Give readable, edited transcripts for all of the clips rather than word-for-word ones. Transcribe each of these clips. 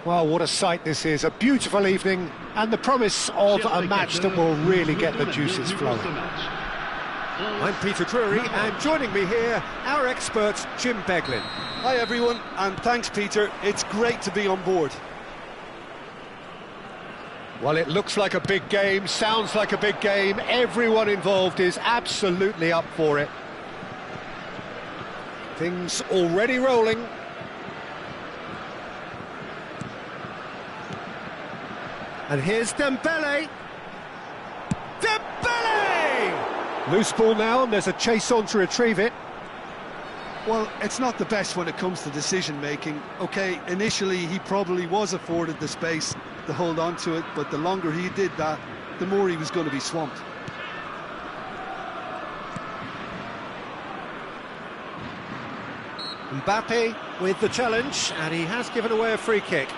Well, what a sight this is, a beautiful evening and the promise of a match that will really get the juices flowing. I'm Peter Drury, and joining me here, our expert Jim Beglin. Hi everyone, and thanks Peter, it's great to be on board. Well, it looks like a big game, sounds like a big game, everyone involved is absolutely up for it. Things already rolling. And here's Dembele. Dembele! Loose ball now, and there's a chase on to retrieve it. Well, it's not the best when it comes to decision-making. OK, initially he probably was afforded the space to hold on to it, but the longer he did that, the more he was going to be swamped. Mbappe with the challenge, and he has given away a free kick.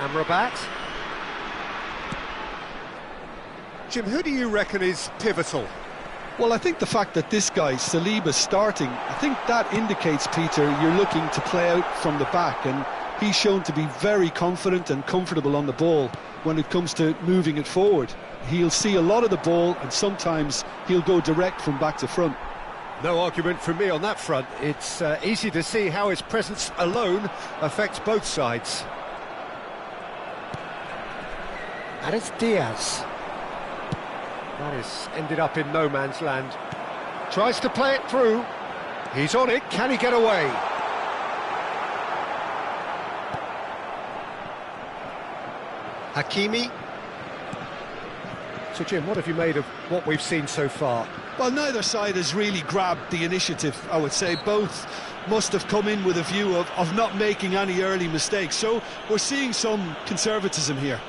Amrabat. Jim, who do you reckon is pivotal? Well, I think the fact that this guy, Saliba's starting, I think that indicates, Peter, you're looking to play out from the back, and he's shown to be very confident and comfortable on the ball when it comes to moving it forward. He'll see a lot of the ball, and sometimes he'll go direct from back to front. No argument from me on that front. It's easy to see how his presence alone affects both sides. And it's Diaz. That has ended up in no man's land. Tries to play it through. He's on it. Can he get away? Hakimi. So, Jim, what have you made of what we've seen so far? Well, neither side has really grabbed the initiative, I would say. Both must have come in with a view of not making any early mistakes. So we're seeing some conservatism here.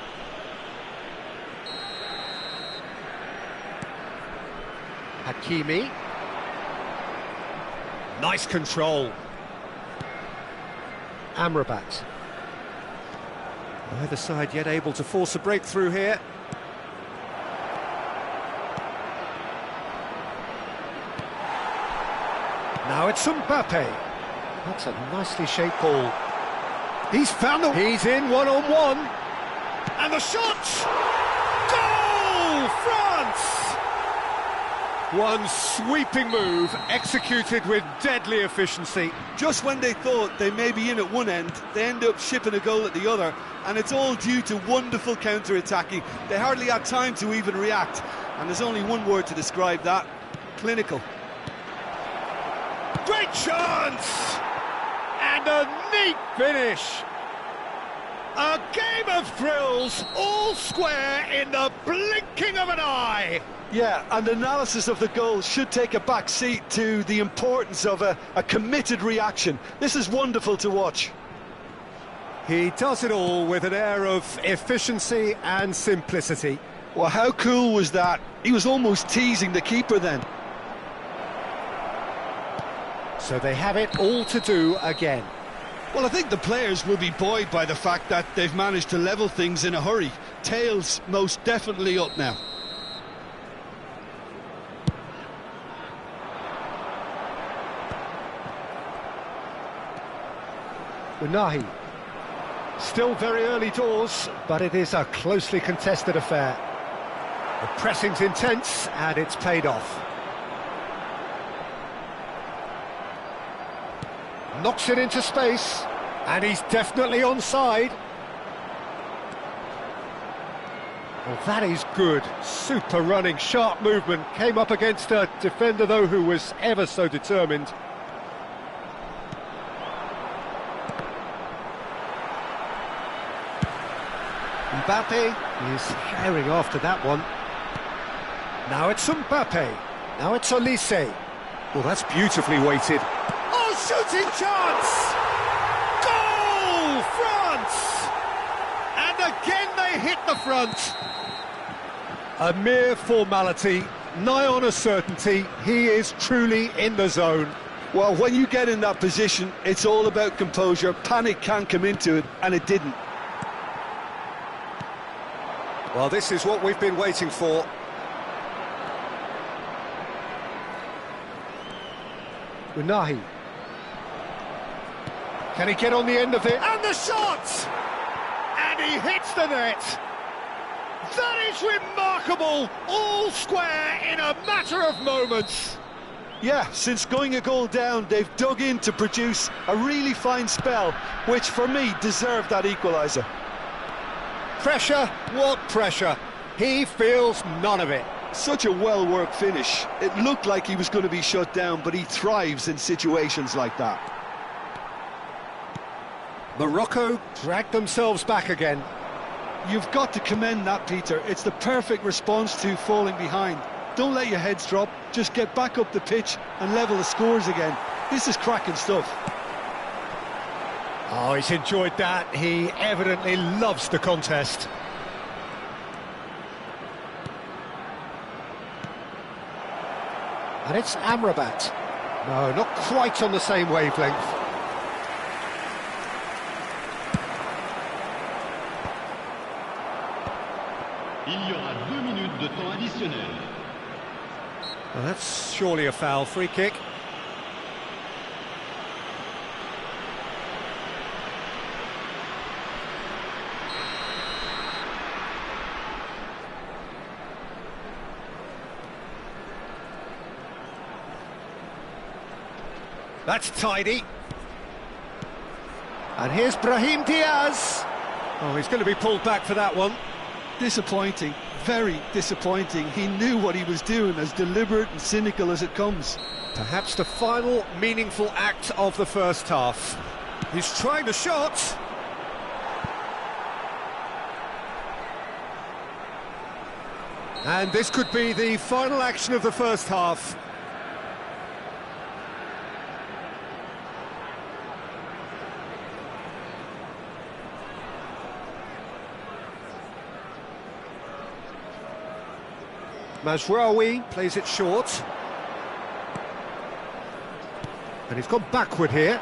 Hakimi. Nice control. Amrabat. Neither side yet able to force a breakthrough here. Now it's Mbappe. That's a nicely shaped ball. He's found the... He's in one-on-one. And the shot! Goal! France! One sweeping move, executed with deadly efficiency. Just when they thought they may be in at one end, they end up shipping a goal at the other, and it's all due to wonderful counter-attacking. They hardly had time to even react, and there's only one word to describe that: clinical. Great chance! And a neat finish. A game of thrills, all square in the blinking of an eye. Yeah, and analysis of the goal should take a back seat to the importance of a committed reaction. This is wonderful to watch. He does it all with an air of efficiency and simplicity. Well, how cool was that? He was almost teasing the keeper then. So they have it all to do again. Well, I think the players will be buoyed by the fact that they've managed to level things in a hurry. Tails most definitely up now. Unahi. Still very early doors, but it is a closely contested affair. The pressing's intense, and it's paid off. Knocks it into space, and he's definitely onside. Well, that is good. Super running, sharp movement. Came up against a defender, though, who was ever so determined. Mbappe is herring after that one. Now it's Mbappe. Now it's Olise. Well, that's beautifully weighted. Oh, shooting chance! Goal, France! And again they hit the front. A mere formality, nigh on a certainty. He is truly in the zone. Well, when you get in that position, it's all about composure. Panic can come into it, and it didn't. Well, this is what we've been waiting for. Unahi. Can he get on the end of it? And the shot! And he hits the net! That is remarkable! All square in a matter of moments! Yeah, since going a goal down, they've dug in to produce a really fine spell, which for me deserved that equaliser. Pressure? What pressure? He feels none of it. Such a well-worked finish. It looked like he was going to be shut down, but he thrives in situations like that. Morocco dragged themselves back again. You've got to commend that, Peter. It's the perfect response to falling behind. Don't let your heads drop, just get back up the pitch and level the scores again. This is cracking stuff. Oh, he's enjoyed that. He evidently loves the contest. And it's Amrabat. No, not quite on the same wavelength. Il y aura 2 minutes de temps additionnel. Well, that's surely a foul. Free kick. That's tidy. And here's Brahim Diaz. Oh, he's going to be pulled back for that one. Disappointing, very disappointing. He knew what he was doing, as deliberate and cynical as it comes. Perhaps the final meaningful act of the first half. He's trying the shot. And this could be the final action of the first half. Mazraoui plays it short. And he's gone backward here.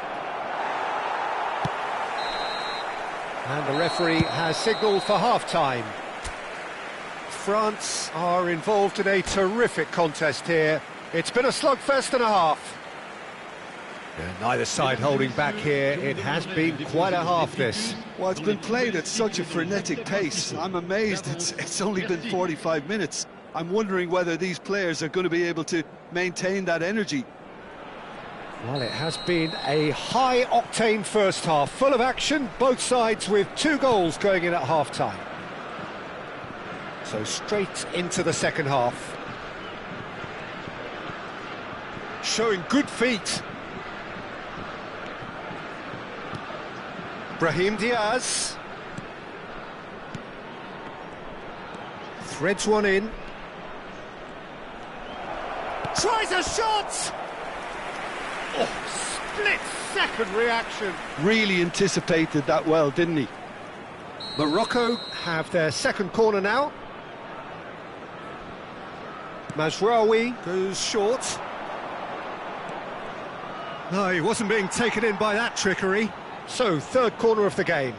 And the referee has signalled for half-time. France are involved in a terrific contest here. It's been a slugfest and a half. Yeah, neither side holding back here. It has been quite a half, this. Well, it's been played at such a frenetic pace. I'm amazed it's only been 45 minutes. I'm wondering whether these players are going to be able to maintain that energy. Well, it has been a high-octane first half, full of action, both sides with 2 goals going in at half-time. So straight into the second half. Showing good feet. Brahim Diaz. Threads one in. Tries a shot! Oh, split-second reaction. Really anticipated that well, didn't he? Morocco have their second corner now. Mazraoui goes short. No, he wasn't being taken in by that trickery. So, third corner of the game.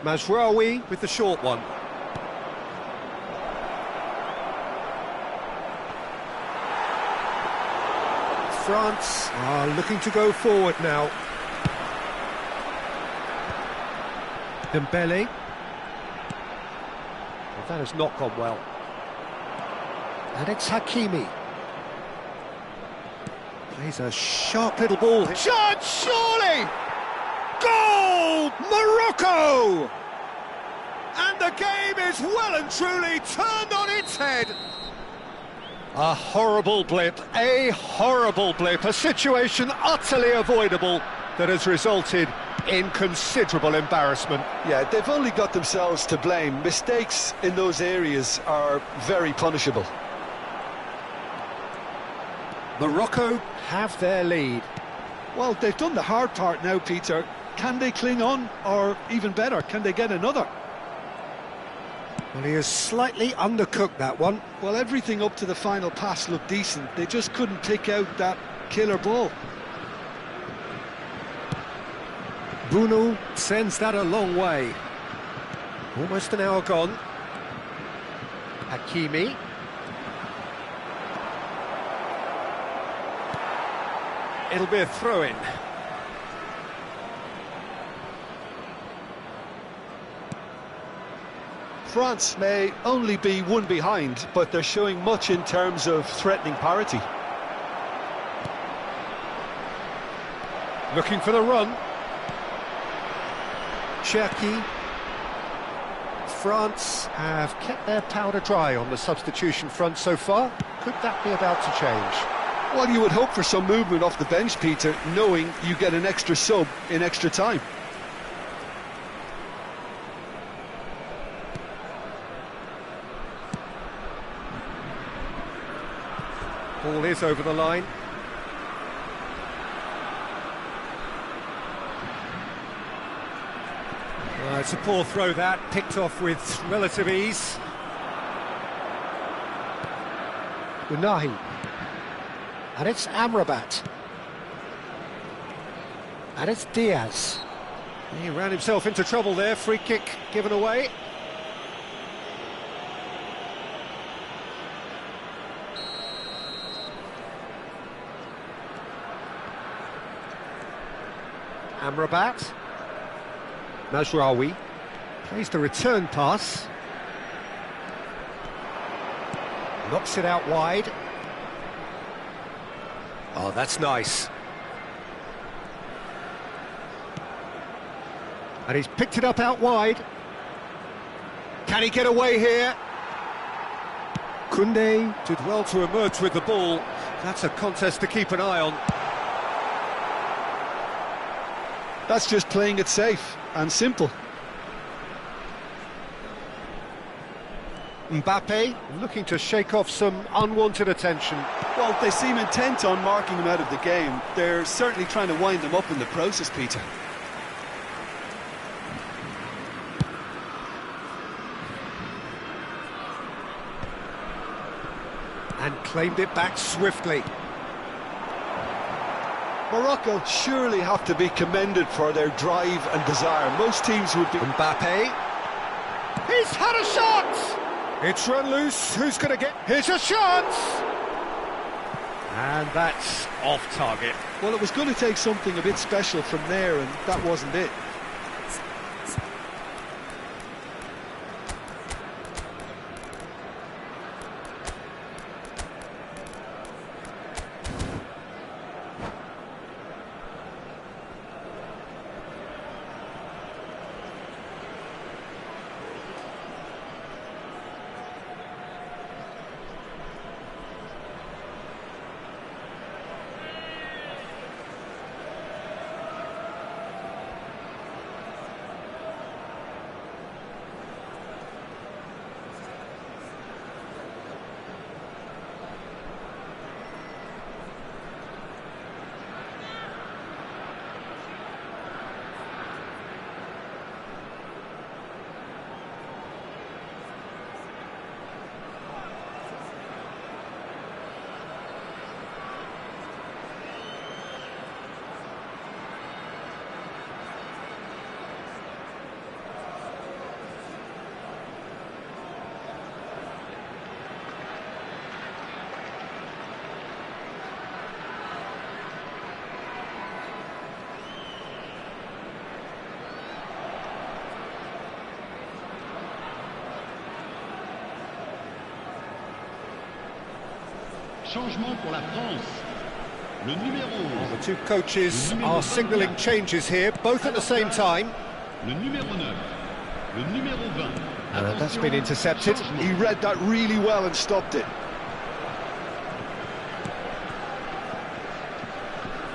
Mazraoui with the short one. France are looking to go forward now. Dembele. Well, that has not gone well. And it's Hakimi. Plays a sharp little ball. Shot, surely! Goal! Morocco! And the game is well and truly turned on its head. A horrible blip, a situation utterly avoidable that has resulted in considerable embarrassment. Yeah, they've only got themselves to blame. Mistakes in those areas are very punishable. Morocco have their lead. Well, they've done the hard part now, Peter. Can they cling on, or even better, can they get another? Well, he has slightly undercooked that one. Well, everything up to the final pass looked decent. They just couldn't pick out that killer ball. Bunu sends that a long way. Almost an hour gone. Hakimi. It'll be a throw-in. France may only be one behind, but they're showing much in terms of threatening parity. Looking for the run. Cherki. France have kept their powder dry on the substitution front so far. Could that be about to change? Well, you would hope for some movement off the bench, Peter, knowing you get an extra sub in extra time. Ball is over the line. It's a poor throw that, picked off with relative ease. Unahi. And it's Amrabat. And it's Diaz. He ran himself into trouble there, free kick given away. Amrabat. Mazraoui plays the return pass. Knocks it out wide. Oh, that's nice. And he's picked it up out wide. Can he get away here? Koundé did well to emerge with the ball. That's a contest to keep an eye on. That's just playing it safe and simple. Mbappe looking to shake off some unwanted attention. Well, they seem intent on marking him out of the game. They're certainly trying to wind him up in the process, Peter. And claimed it back swiftly. Morocco surely have to be commended for their drive and desire. Most teams would be... Mbappe. He's had a shot! It's run loose. Who's going to get... Here's a shot! And that's off target. Well, it was going to take something a bit special from there, and that wasn't it. Changement pour la France. Le numéro... The two coaches are signalling changes here, both at the same time. Le numéro 9. Le numéro 20. That's been intercepted. He read that really well and stopped it.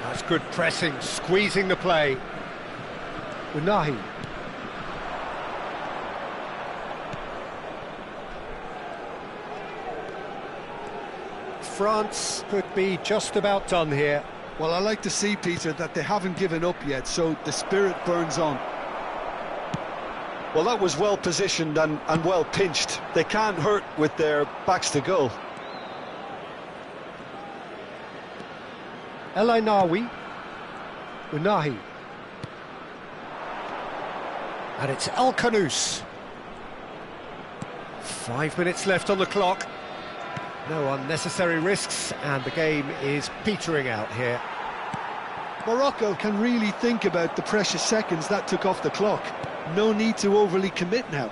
That's good pressing, squeezing the play. Unahi. France could be just about done here. Well, I like to see, Peter, that they haven't given up yet, so the spirit burns on. Well, that was well positioned and well pinched. They can't hurt with their backs to goal. El Ainawi, Unahi. And it's El Kanous. 5 minutes left on the clock. No unnecessary risks, and the game is petering out here. Morocco can really think about the precious seconds that took off the clock. No need to overly commit now.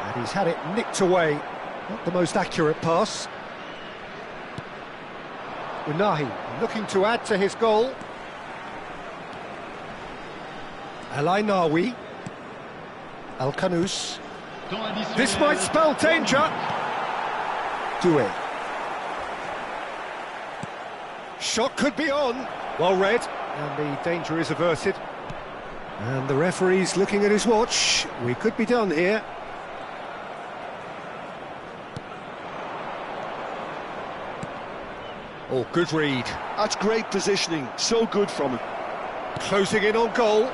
And he's had it nicked away. Not the most accurate pass. Unahi looking to add to his goal. El Ainawi. El Kanous. This might spell danger. Doué. Shot could be on. Well read, and the danger is averted. And the referee's looking at his watch. We could be done here. Oh, good read. That's great positioning. So good from him. Closing in on goal.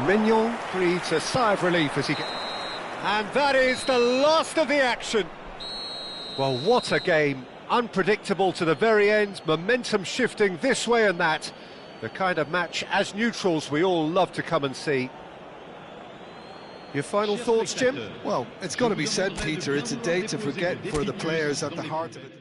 Mignon breathes a sigh of relief as he gets... And that is the last of the action. Well, what a game. Unpredictable to the very end, momentum shifting this way and that. The kind of match, as neutrals, we all love to come and see. Your final thoughts, Jim? Well, it's got to be said, Peter, it's a day to forget for the players at the heart of it.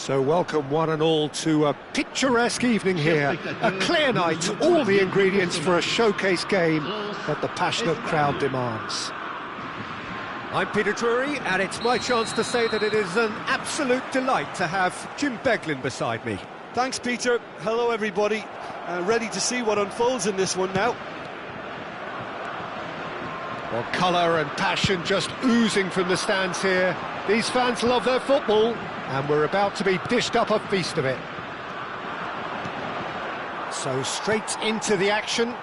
So welcome one and all to a picturesque evening here, a clear night, all the ingredients for a showcase game that the passionate crowd demands. I'm Peter Drury, and it's my chance to say that it is an absolute delight to have Jim Beglin beside me. Thanks, Peter. Hello, everybody. Ready to see what unfolds in this one now. Well, colour and passion just oozing from the stands here. These fans love their football, and we're about to be dished up a feast of it. So straight into the action.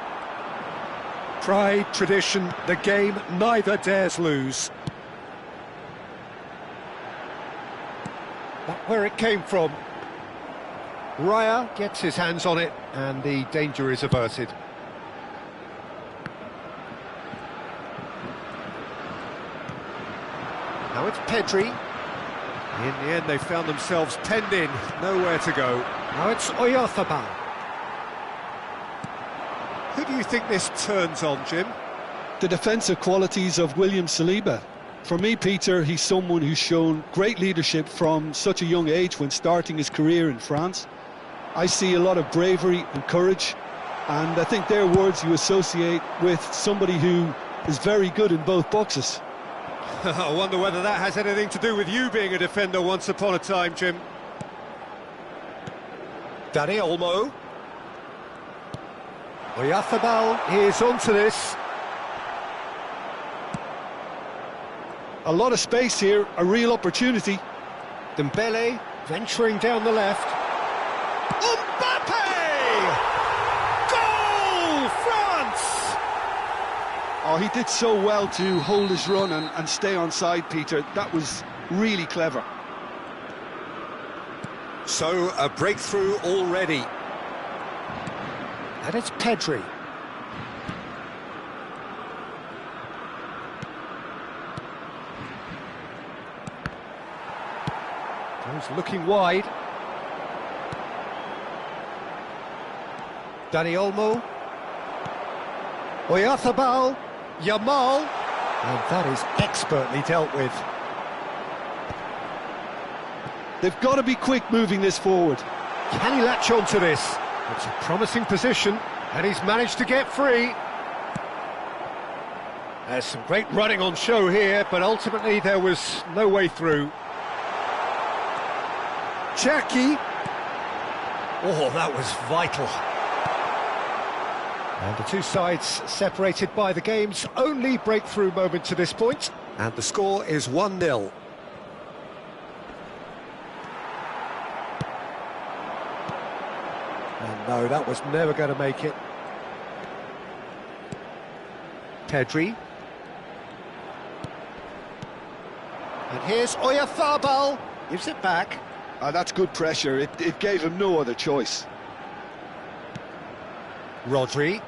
Pride, tradition, the game neither dares lose. That's where it came from. Raya gets his hands on it, and the danger is averted. Now it's Pedri. In the end, they found themselves penned in, nowhere to go. Now it's Oyarzabal. Who do you think this turns on, Jim? The defensive qualities of William Saliba. For me, Peter, he's someone who's shown great leadership from such a young age when starting his career in France. I see a lot of bravery and courage, and I think they're words you associate with somebody who is very good in both boxes. I wonder whether that has anything to do with you being a defender once upon a time, Jim. Dani Olmo. Oyarzabal is onto this. A lot of space here, a real opportunity. Dembele venturing down the left. Mbappe! Goal, France! Oh, he did so well to hold his run and stay on side, Peter. That was really clever. So, a breakthrough already. And it's Pedri. He's looking wide. Dani Olmo. Oyarzabal. Yamal. And that is expertly dealt with. They've got to be quick moving this forward. Can he latch on to this? It's a promising position, and he's managed to get free. There's some great running on show here, but ultimately there was no way through. Cherki. Oh, that was vital. And the two sides separated by the game's only breakthrough moment to this point. And the score is 1-0. And no, that was never going to make it. Pedri. And here's Oyarzabal. Gives it back. That's good pressure. It gave him no other choice. Rodri.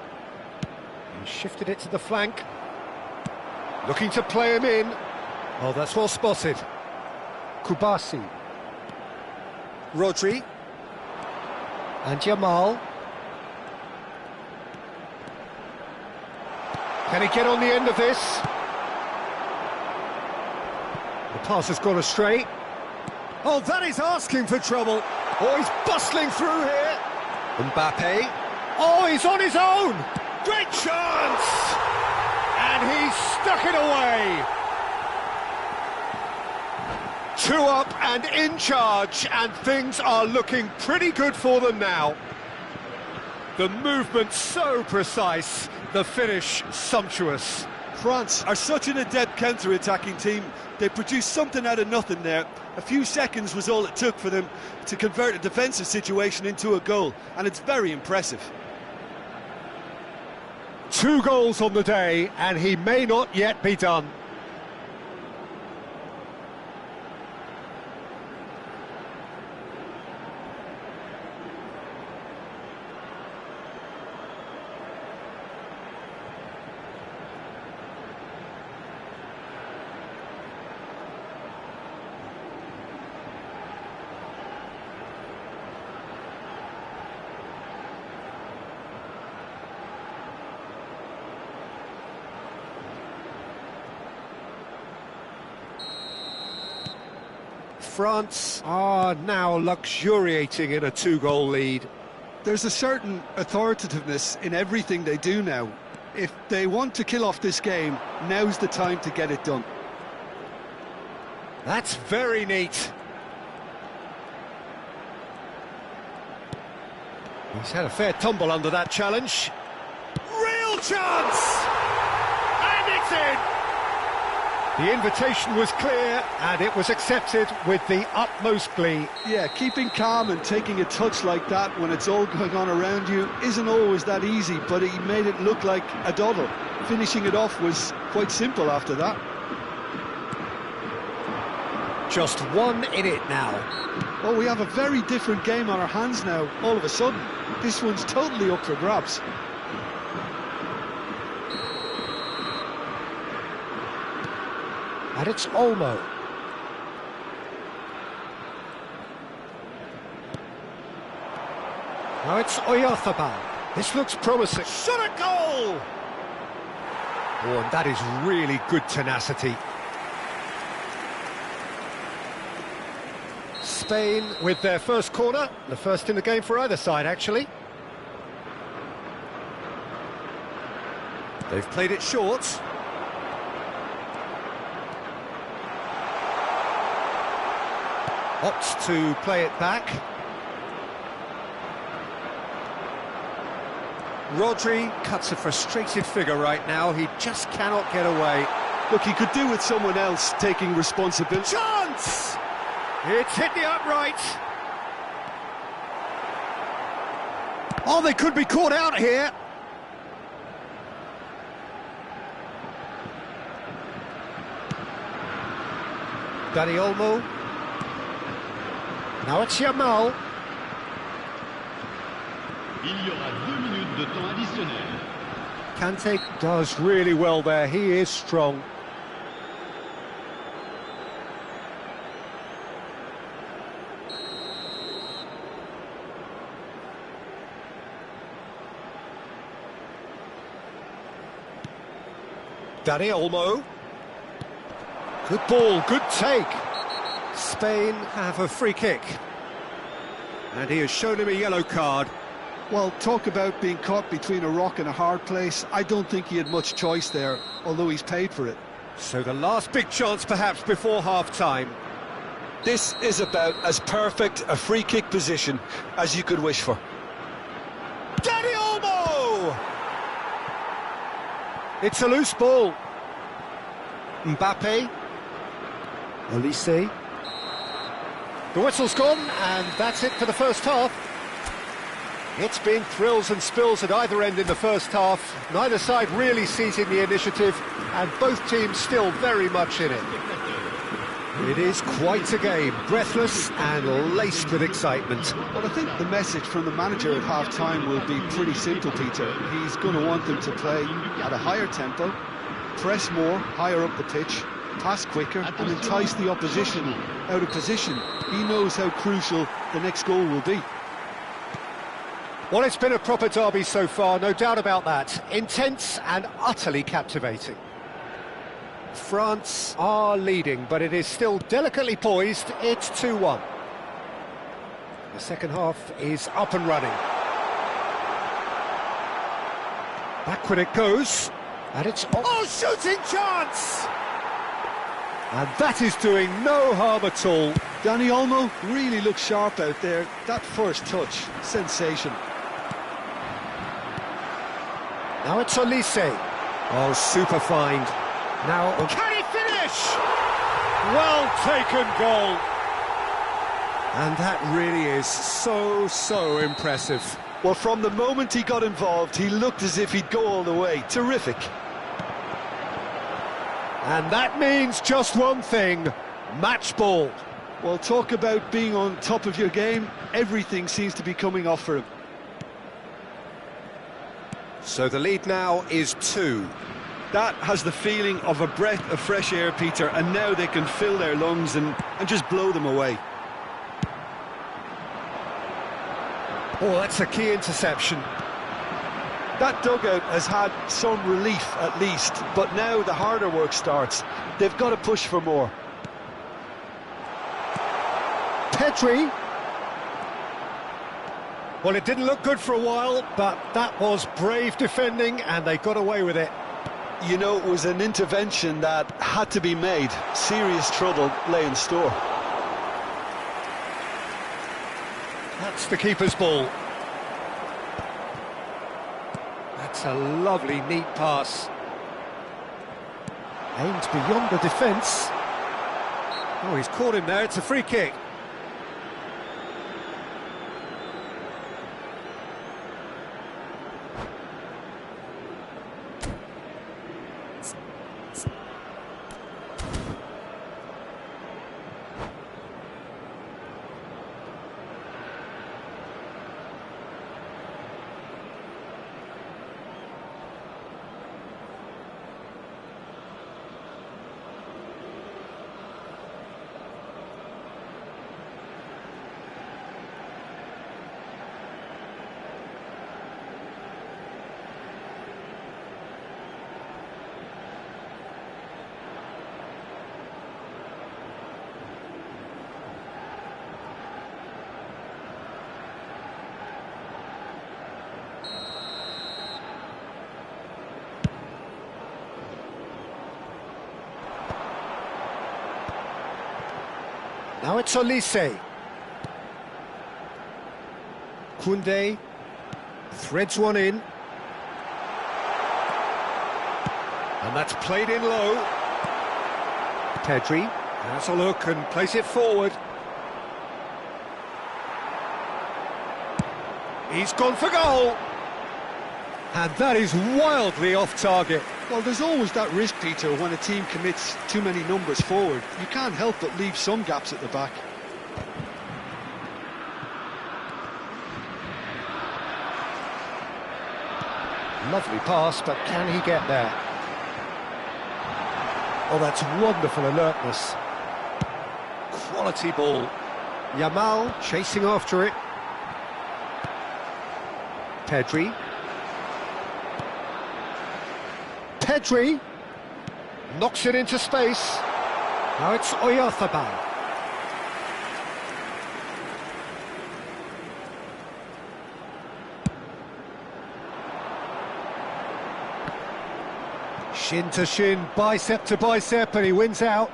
He shifted it to the flank. Looking to play him in. Oh, that's well spotted. Kubasi. Rodri. And Yamal. Can he get on the end of this? The pass has gone astray. Oh, that is asking for trouble. Oh, he's bustling through here. Mbappe. Oh, he's on his own. Great chance. And he's stuck it away. 2 up and in charge, and things are looking pretty good for them now. The movement so precise, the finish sumptuous. France are such an adept counter-attacking team. They produced something out of nothing there. A few seconds was all it took for them to convert a defensive situation into a goal, and it's very impressive. 2 goals on the day, and he may not yet be done. France are now luxuriating in a two-goal lead. There's a certain authoritativeness in everything they do now. If they want to kill off this game, now's the time to get it done. That's very neat. He's had a fair tumble under that challenge. Real chance! And it's in! The invitation was clear, and it was accepted with the utmost glee. Yeah, keeping calm and taking a touch like that when it's all going on around you isn't always that easy, but he made it look like a doddle. Finishing it off was quite simple after that. Just one in it now. Well, we have a very different game on our hands now, all of a sudden. This one's totally up for grabs. And it's Olmo. Now it's Oyarzabal. This looks promising. Shot a goal! Oh, and that is really good tenacity. Spain with their first corner, the first in the game for either side, actually. They've played it short. Opts to play it back. Rodri cuts a frustrated figure right now. He just cannot get away. Look, he could do with someone else taking responsibility. Chance! It's hit the upright. Oh, they could be caught out here. Dani Olmo. Now it's Yamal. Il y aura 2 minutes de temps additionnel. Kante does really well there. He is strong. Dani Olmo. Good ball, good take. Spain have a free kick. And he has shown him a yellow card. Well, talk about being caught between a rock and a hard place. I don't think he had much choice there, although he's paid for it. So the last big chance perhaps before half-time. This is about as perfect a free kick position as you could wish for. Dani Olmo! It's a loose ball. Mbappe. Olise. The whistle's gone, and that's it for the first half. It's been thrills and spills at either end in the first half. Neither side really seizing the initiative, and both teams still very much in it. It is quite a game, breathless and laced with excitement. Well, I think the message from the manager at half-time will be pretty simple, Peter. He's going to want them to play at a higher tempo, press more, higher up the pitch, pass quicker, and entice the opposition out of position. He knows how crucial the next goal will be. Well, it's been a proper derby so far, no doubt about that. Intense and utterly captivating. France are leading, but it is still delicately poised. It's 2-1. The second half is up and running. Backward it goes, and it's... Oh, shooting chance! And that is doing no harm at all. Dani Olmo really looks sharp out there. That first touch, sensation. Now it's Olise. Oh, super find. Now, can he finish? Well taken goal. And that really is so impressive. Well, from the moment he got involved, he looked as if he'd go all the way. Terrific. And that means just one thing, match ball. Well, talk about being on top of your game. Everything seems to be coming off for him. So the lead now is 2. That has the feeling of a breath of fresh air, Peter, and now they can fill their lungs and just blow them away. Oh, that's a key interception. That dugout has had some relief at least, but now the harder work starts. They've got to push for more. Pedri. Well, it didn't look good for a while, but that was brave defending, and they got away with it. You know, it was an intervention that had to be made. Serious trouble lay in store. That's the keeper's ball. That's a lovely, neat pass. Aimed beyond the defence. Oh, he's caught him there, it's a free kick. Now it's Olise. Koundé threads one in. And that's played in low. Pedri has a look and plays it forward. He's gone for goal. And that is wildly off target. Well, there's always that risk, Peter, when a team commits too many numbers forward. You can't help but leave some gaps at the back. Lovely pass, but can he get there? Oh, that's wonderful alertness. Quality ball. Yamal chasing after it. Pedri. Pedri knocks it into space. Now it's Oyarzabal. Shin to shin, bicep to bicep, and he wins out.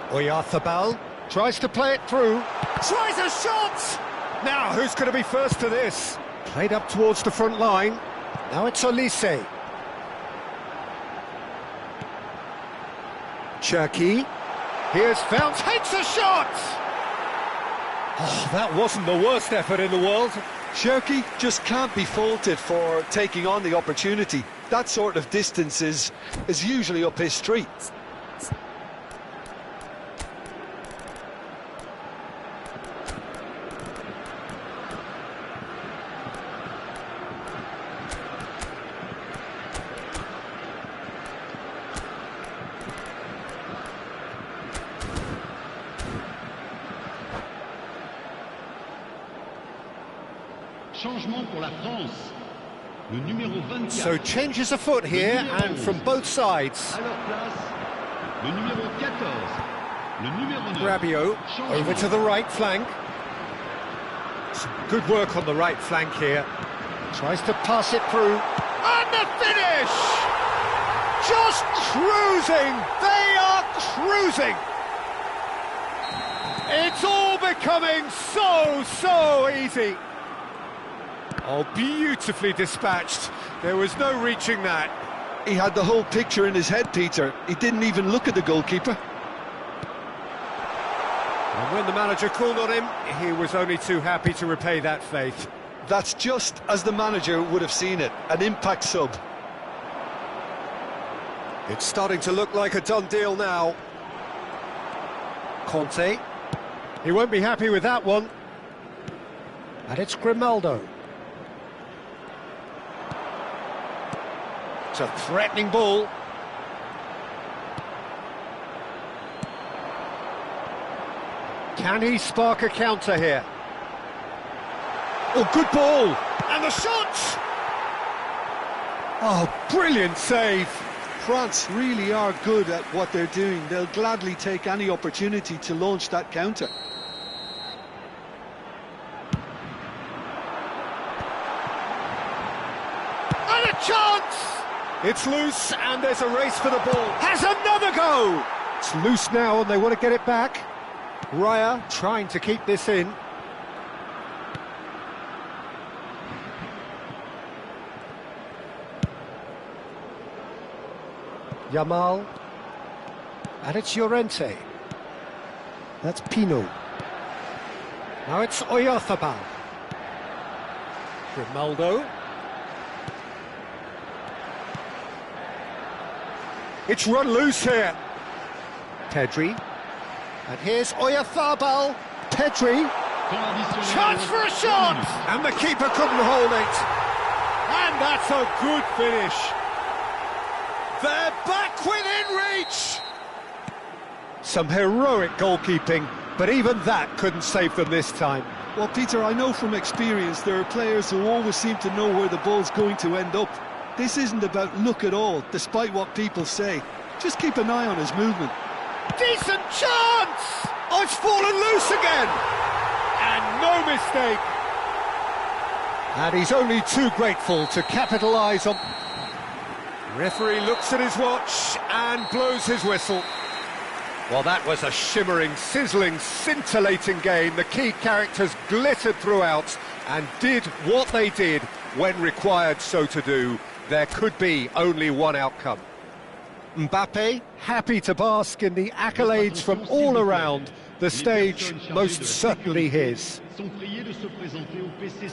Oyarzabal tries to play it through. Tries a shot! Now, who's going to be first to this? Played up towards the front line. Now it's Olise. Cherki, here's Founts, takes a shot! Oh, that wasn't the worst effort in the world. Cherki just can't be faulted for taking on the opportunity. That sort of distance is usually up his street. Changement pour la France. Le numéro 24. So changes afoot here and from both sides. À leur place, le numéro 14. Le numéro 9. Rabiot over to the right flank. Some good work on the right flank here. Tries to pass it through. And the finish! Just cruising! They are cruising! It's all becoming so easy. Oh, beautifully dispatched. There was no reaching that. He had the whole picture in his head, Peter. He didn't even look at the goalkeeper. And when the manager called on him, he was only too happy to repay that faith. That's just as the manager would have seen it, an impact sub. It's starting to look like a done deal now. Conte. He won't be happy with that one. And it's Grimaldo. It's a threatening ball. Can he spark a counter here? Oh, good ball! And the shot! Oh, brilliant save! France really are good at what they're doing. They'll gladly take any opportunity to launch that counter. It's loose, and there's a race for the ball. Has another go! It's loose now, and they want to get it back. Raya trying to keep this in. Yamal. And it's Llorente. That's Pino. Now it's Oyarzabal. Grimaldo. It's run loose here. Pedri. And here's Oyarzabal. Pedri. Chance for a shot! And the keeper couldn't hold it. And that's a good finish. They're back within reach! Some heroic goalkeeping, but even that couldn't save them this time. Well, Peter, I know from experience there are players who always seem to know where the ball's going to end up. This isn't about luck at all, despite what people say. Just keep an eye on his movement. Decent chance! Oh, it's fallen loose again! And no mistake! And he's only too grateful to capitalise on... Referee looks at his watch and blows his whistle. Well, that was a shimmering, sizzling, scintillating game. The key characters glittered throughout and did what they did when required so to do. There could be only one outcome. Mbappe, happy to bask in the accolades from all around. The stage most certainly his.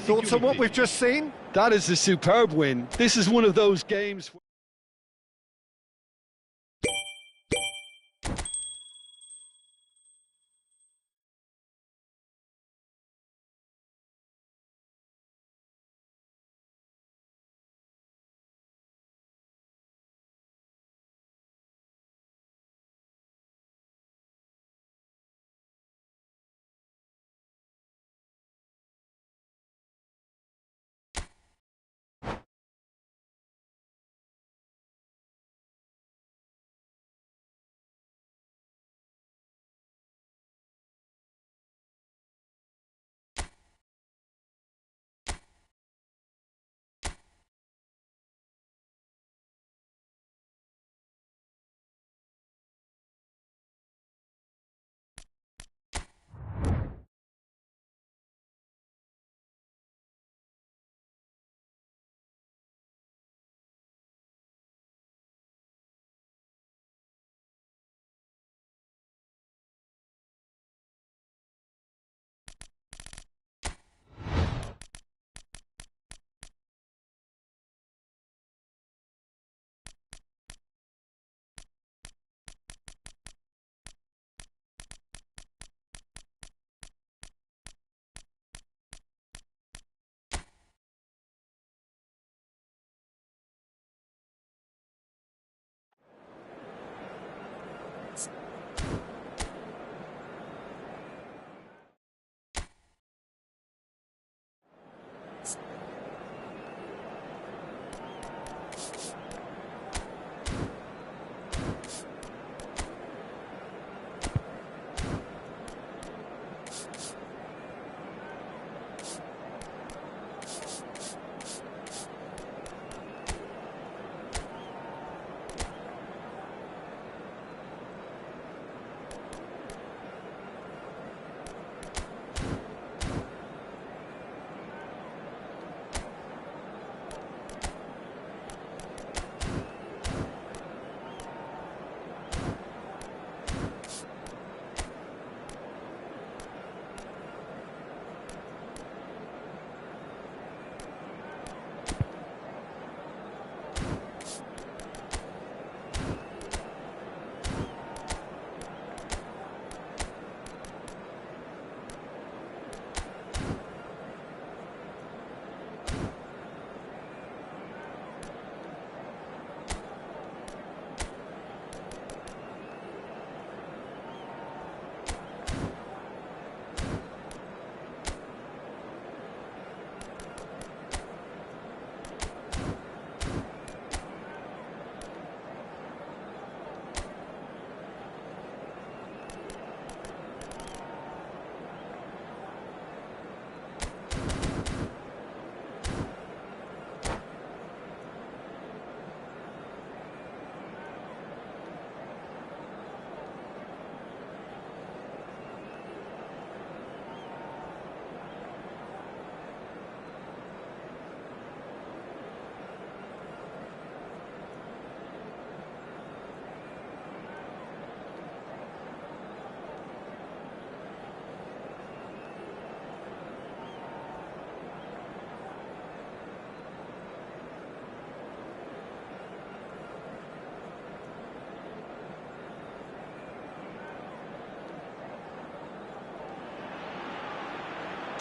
Thoughts on what we've just seen? That is a superb win. This is one of those games...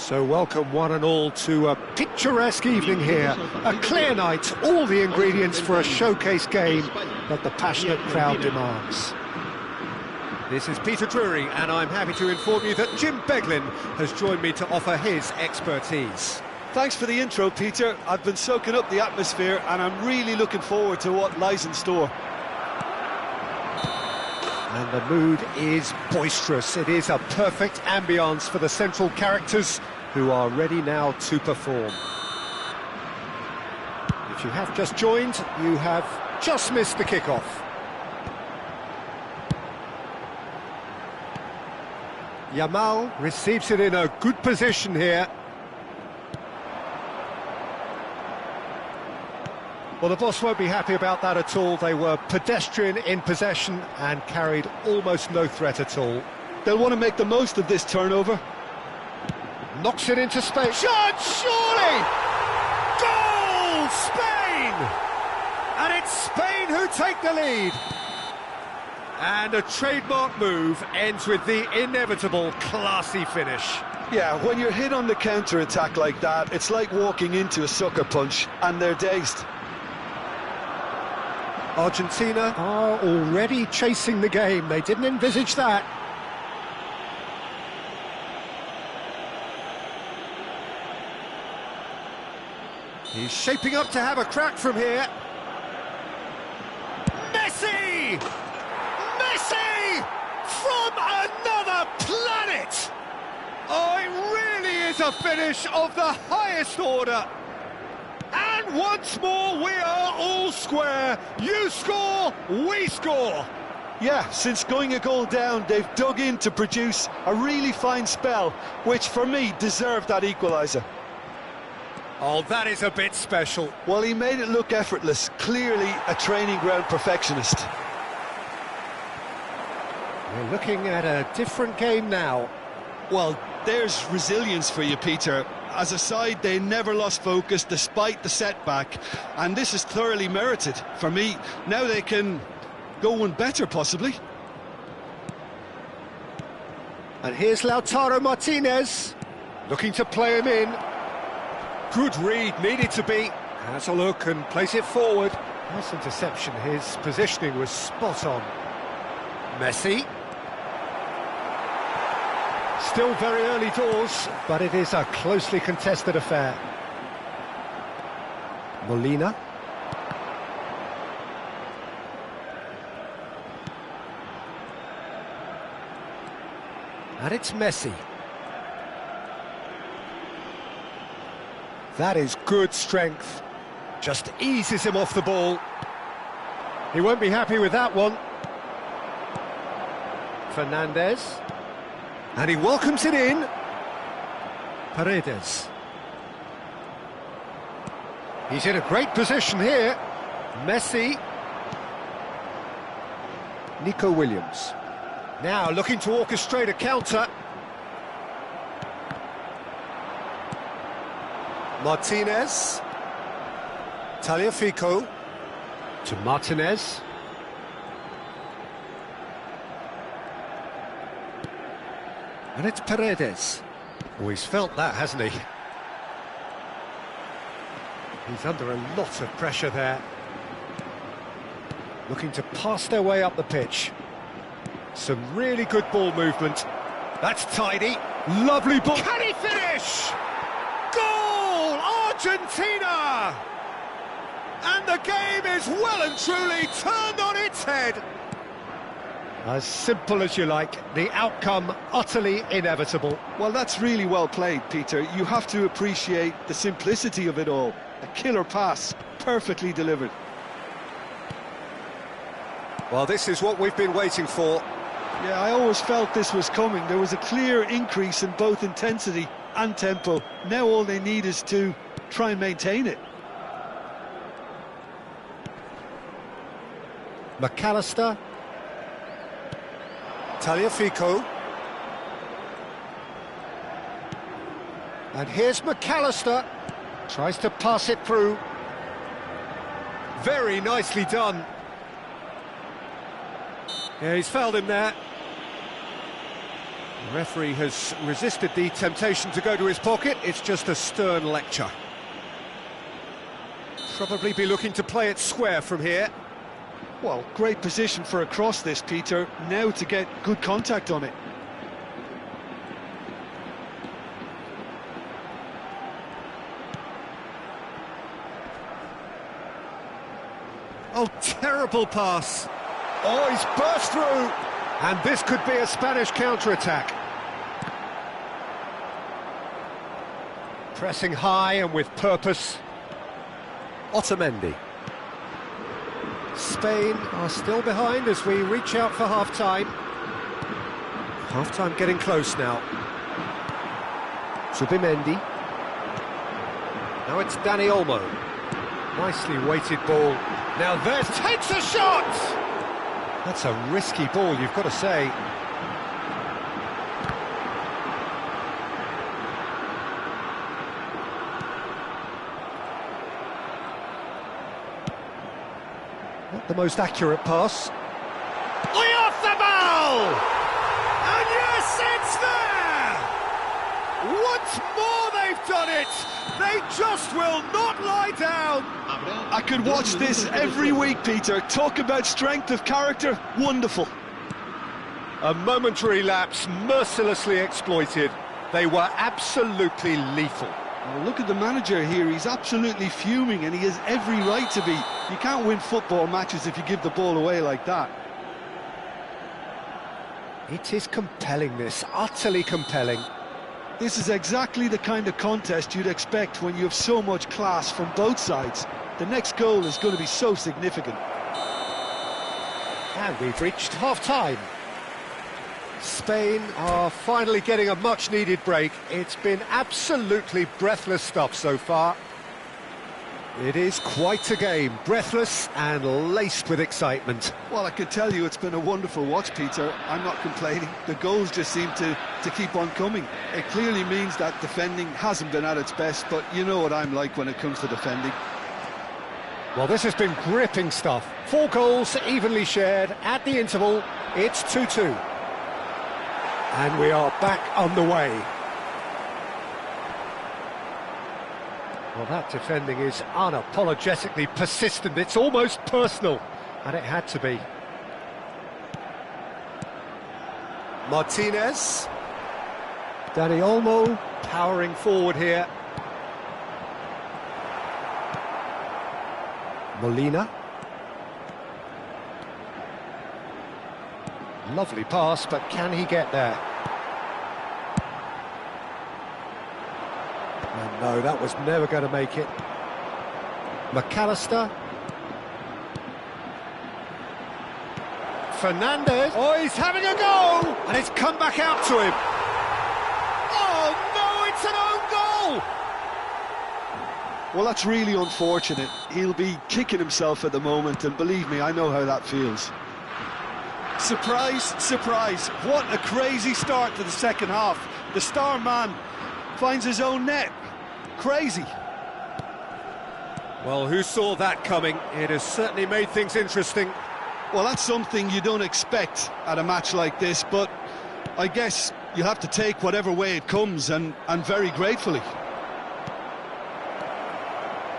So welcome one and all to a picturesque evening here. A clear night, all the ingredients for a showcase game that the passionate crowd demands. This is Peter Drury, and I'm happy to inform you that Jim Beglin has joined me to offer his expertise. Thanks for the intro, Peter. I've been soaking up the atmosphere and I'm really looking forward to what lies in store. And the mood is boisterous. It is a perfect ambience for the central characters who are ready now to perform. If you have just joined, you have just missed the kickoff. Yamal receives it in a good position here. Well, the boss won't be happy about that at all. They were pedestrian in possession and carried almost no threat at all. They'll want to make the most of this turnover. Knocks it into space. Shot, surely! Goal! Spain! And it's Spain who take the lead. And a trademark move ends with the inevitable classy finish. Yeah, when you're hit on the counter-attack like that, it's like walking into a sucker punch, and they're dazed. Argentina are already chasing the game. They didn't envisage that. He's shaping up to have a crack from here. Messi! Messi! From another planet! Oh, it really is a finish of the highest order. And once more, we are all square. You score, we score. Yeah, since going a goal down, they've dug in to produce a really fine spell, which for me deserved that equaliser. Oh, that is a bit special. Well, he made it look effortless, clearly a training ground perfectionist. We're looking at a different game now. Well, there's resilience for you, Peter. As a side, they never lost focus despite the setback, and this is thoroughly merited for me. Now they can go one better, possibly. And here's Lautaro Martinez, looking to play him in. Good read, needed to be. Has a look and plays it forward. Nice interception, his positioning was spot on. Messi. Still very early doors, but it is a closely contested affair. Molina. And it's Messi. That is good strength. Just eases him off the ball. He won't be happy with that one. Fernandez. And he welcomes it in. Paredes. He's in a great position here. Messi. Nico Williams. Now looking to orchestrate a counter. Martinez. Tagliafico. To Martinez. And it's Paredes. Oh, he's felt that, hasn't he? He's under a lot of pressure there. Looking to pass their way up the pitch. Some really good ball movement. That's tidy. Lovely ball. Can he finish? Goal! Argentina! And the game is well and truly turned on its head. As simple as you like, the outcome utterly inevitable. Well, that's really well played, Peter. You have to appreciate the simplicity of it all. A killer pass, perfectly delivered. Well, this is what we've been waiting for. Yeah, I always felt this was coming. There was a clear increase in both intensity and tempo. Now all they need is to try and maintain it. McAllister. Tagliafico. And here's McAllister. Tries to pass it through. Very nicely done. Yeah, he's fouled him there. The referee has resisted the temptation to go to his pocket. It's just a stern lecture. Probably be looking to play it square from here. Well, great position for a cross this, Peter. Now to get good contact on it. Oh, terrible pass. Oh, he's burst through. And this could be a Spanish counter-attack. Pressing high and with purpose. Otamendi. Spain are still behind as we reach out for half-time. Half-time getting close now. Zubimendi. Now it's Dani Olmo. Nicely weighted ball. Now there takes a shot! That's a risky ball, you've got to say. Not the most accurate pass. Oyarzabal! And yes, it's there! Once more they've done it! They just will not lie down! I could watch this every week, Peter. Talk about strength of character. Wonderful. A momentary lapse, mercilessly exploited. They were absolutely lethal. Well, look at the manager here. He's absolutely fuming, and he has every right to be. You can't win football matches if you give the ball away like that. It is compelling, this, utterly compelling. This is exactly the kind of contest you'd expect when you have so much class from both sides. The next goal is going to be so significant. And we've reached half-time. Spain are finally getting a much-needed break. It's been absolutely breathless stuff so far. It is quite a game, breathless and laced with excitement. Well, I could tell you it's been a wonderful watch, Peter. I'm not complaining. The goals just seem to keep on coming. It clearly means that defending hasn't been at its best, but you know what I'm like when it comes to defending. Well, this has been gripping stuff. 4 goals evenly shared. At the interval, it's 2-2. And we are back underway. Well, that defending is unapologetically persistent. It's almost personal, and it had to be. Martinez. Dani Olmo powering forward here. Molina. Lovely pass, but can he get there? And no, that was never going to make it. McAllister. Fernandez. Oh, he's having a go! And it's come back out to him. Oh, no, it's an own goal! Well, that's really unfortunate. He'll be kicking himself at the moment, and believe me, I know how that feels. Surprise, surprise. What a crazy start to the second half. The star man finds his own net. Crazy. Well, who saw that coming? It has certainly made things interesting. Well, that's something you don't expect at a match like this, but I guess you have to take whatever way it comes, and very gratefully.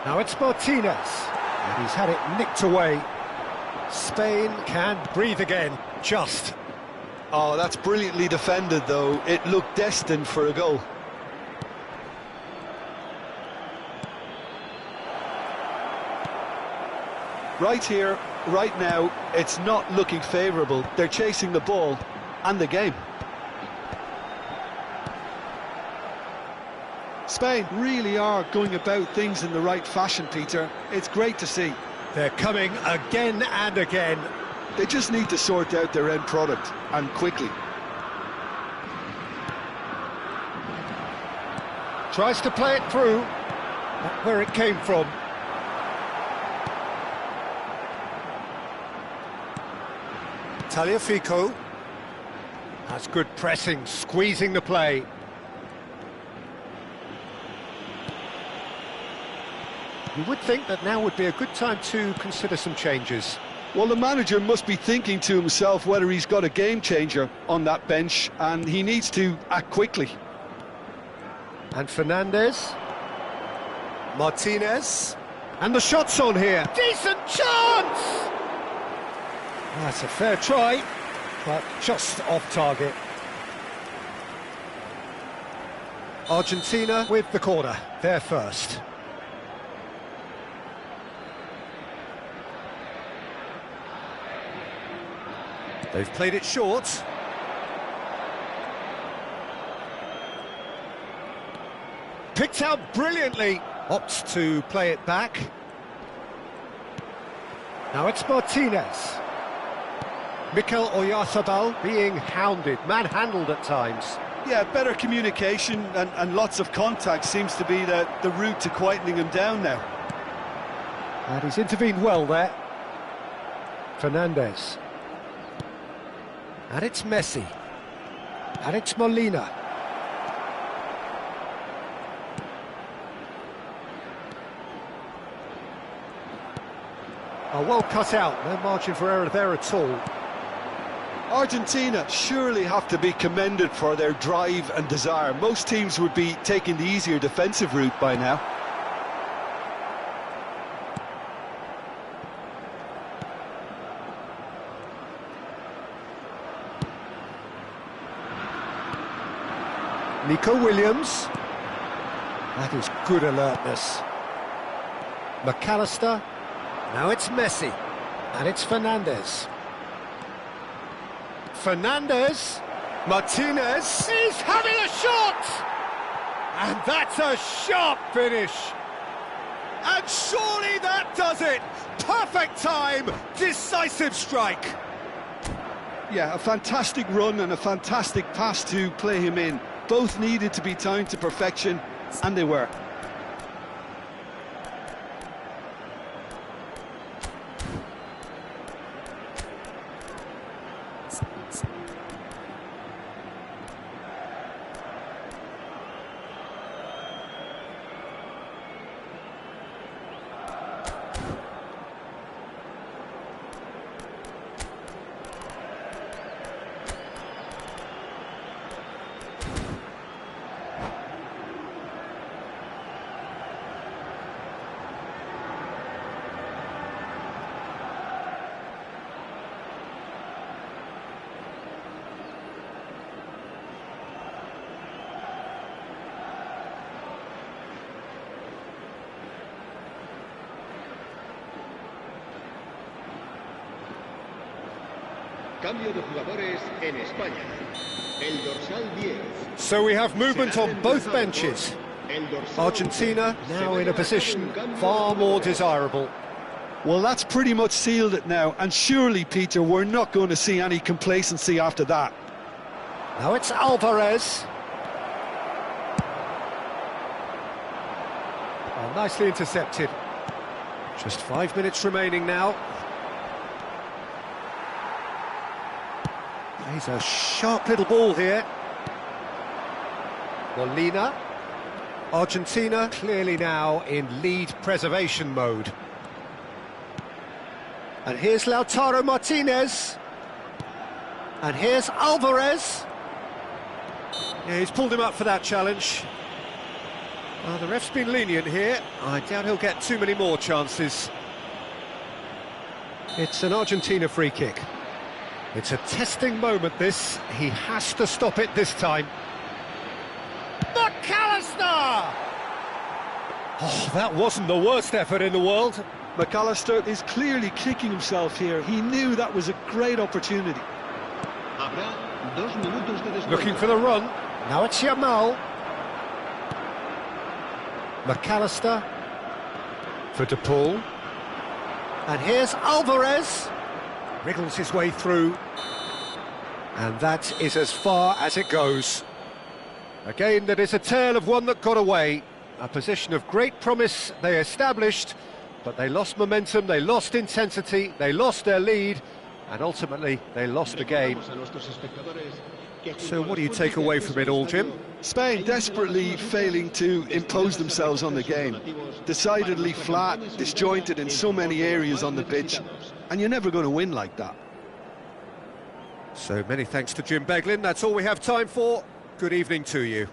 Now it's Martinez, and he's had it nicked away. Spain can breathe again, just. Oh, that's brilliantly defended, though. It looked destined for a goal. Right here, right now, it's not looking favourable. They're chasing the ball and the game. Spain really are going about things in the right fashion, Peter. It's great to see. They're coming again and again. They just need to sort out their end product, and quickly. Tries to play it through. Not where it came from. Tagliafico. That's good pressing, squeezing the play. You would think that now would be a good time to consider some changes. Well, the manager must be thinking to himself whether he's got a game changer on that bench, and he needs to act quickly. And Fernandez. Martinez. And the shot's on here. Decent chance! That's a fair try, but just off target. Argentina with the corner. They're first. They've played it short. Picked out brilliantly. Opts to play it back. Now it's Martinez. Mikel Oyarzabal being hounded, manhandled at times. Yeah, better communication and lots of contact seems to be the route to quietening him down now. And he's intervened well there. Fernandez. And it's Messi. And it's Molina. Oh, well cut out. No margin for error there at all. Argentina surely have to be commended for their drive and desire. Most teams would be taking the easier defensive route by now. Nico Williams. That is good alertness. McAllister. Now it's Messi. And it's Fernandez. Fernandez. Martinez. He's having a shot! And that's a sharp finish. And surely that does it. Perfect time. Decisive strike. Yeah, a fantastic run and a fantastic pass to play him in. Both needed to be timed to perfection, and they were. Cambio de jugadores en España. El dorsal 10. So we have movement on both benches. Argentina now in a position far more desirable. Well, that's pretty much sealed it now, and surely, Peter, we're not going to see any complacency after that. Now it's Alvarez. Oh, nicely intercepted. Just 5 minutes remaining now. He's a sharp little ball here. Molina. Argentina clearly now in lead preservation mode. And here's Lautaro Martinez. And here's Alvarez. Yeah, he's pulled him up for that challenge. Well, the ref's been lenient here. I doubt he'll get too many more chances. It's an Argentina free kick. It's a testing moment, this. He has to stop it this time. McAllister! Oh, that wasn't the worst effort in the world. McAllister is clearly kicking himself here. He knew that was a great opportunity. Looking for the run. Now it's Yamal. McAllister for De Paul. And here's Alvarez. Wriggles his way through. And that is as far as it goes. Again, that is a tale of one that got away. A position of great promise they established, but they lost momentum, they lost intensity, they lost their lead, and ultimately they lost the game. So what do you take away from it all, Jim? Spain desperately failing to impose themselves on the game. Decidedly flat, disjointed in so many areas on the pitch. and you're never going to win like that. So many thanks to Jim Beglin. That's all we have time for. Good evening to you.